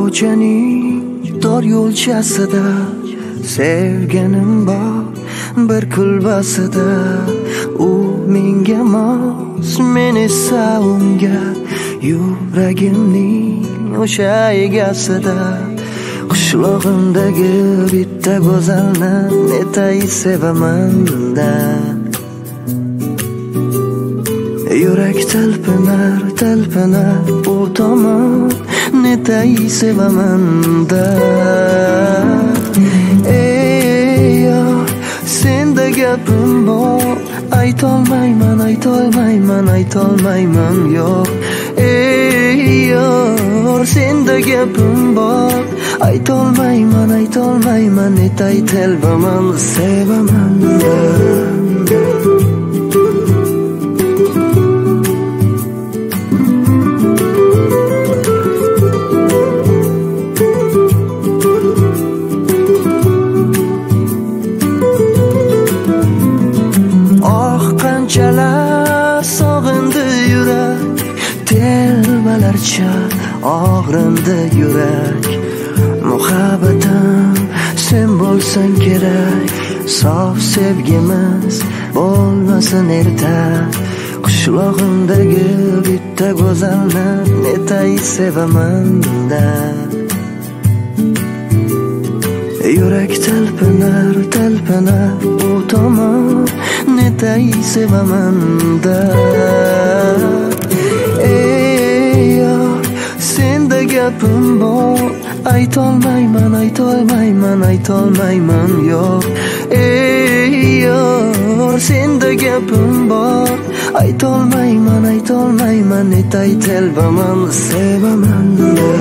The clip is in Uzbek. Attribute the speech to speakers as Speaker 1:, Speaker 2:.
Speaker 1: ko'chaning dor yo'lchasida sevganim bor bir kulbasida. U menga mos, men esa unga, yuragimning o'sha egasida. Qishlog'imdagi bitta go'zalni netay sevaman-da. Yurak talpinar, talpinar u tomon, netay sevaman-da. Ey yor, senda gapim bor, aytolmayman, aytolmayman, aytolmayman yo'q. Ey yor, senda gapim bor, aytolmayman, aytolmayman, netay telbaman, sevaman-da. Qanchalar sog'indi yurak, telbalarcha og'rindi yurak. Muhabbatim sen bo'lsang kerak, sof sevgimiz bo'lmasin erta. Qishlog'imdagi bitta go'zalni netay sevaman-da. Yurak talpinar, talpinar u tomon, netay sevaman-da. Ey yor, senda gapim bor, aytolmayman, aytolmayman, aytolmayman yo'q. Ey yor, senda gapim bor, aytolmayman, aytolmayman, netay telbaman, sevaman-da.